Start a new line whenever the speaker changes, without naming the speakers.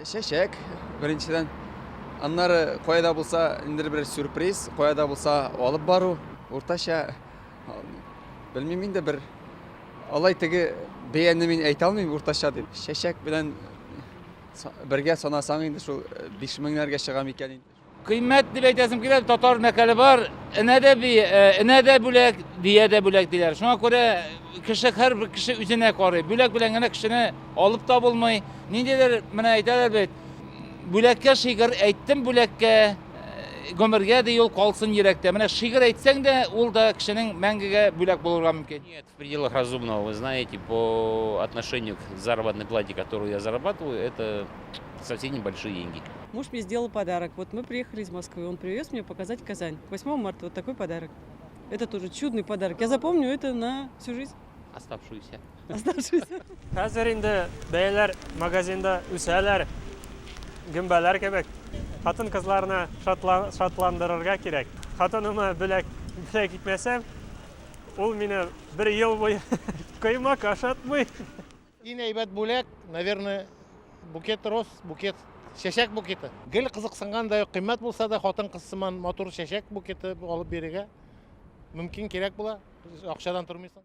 Шәшәк, беренчедән. Аннары кайда булса, инде бер сюрприз, кайда булса алып бару, уртача белмим инде бер алай теге бәянне мин әйтә алмыйм уртача дип. Шәшәк белән бергә санасаң инде шул 5 меңнәргә чыга микән инде.
Kıymet diye desem ki Tatar mekali var. Ne de bülek diye de bülek diler. Şuna göre kişi her bir kişi üzerine karı. Bülek bilengene kişini alıp da bulmayı. Ne diyorlar? Bana ayetler bet. Bülekke şiir ettim bülekke. Gömürge de yol kalsın yürekte. Bana şiir etsen de ol da kişinin mengege bülek bulurga mümkün.
Нет, в пределах разумного, вы знаете, по отношению к заработной плате, которую я зарабатываю, это совсем небольшие деньги.
Муж мне сделал подарок. Вот мы приехали из Москвы, он привез мне показать Казань. 8 марта вот такой подарок. Это тоже чудный подарок. Я запомню это на всю жизнь.
Оставшуюся.
Оставшуюся.
Хәзер инде бәяләр магазинда үсәләр, гөмбәләр кебек. Хатын кызларны шатландырырга кирәк. Хатыныма бүләк итмәсәм, ул мине бер ел буе коймак ашатмый.
Иң әйбәт бүләк, наверное, букет роз, букет шәшәк букеты. Гел кызыксынган да кыйммәт булса да хатын кыз сыман матур шәшәк букеты алып бирергә мөмкин кирәк була. Акчадан тормыйсың.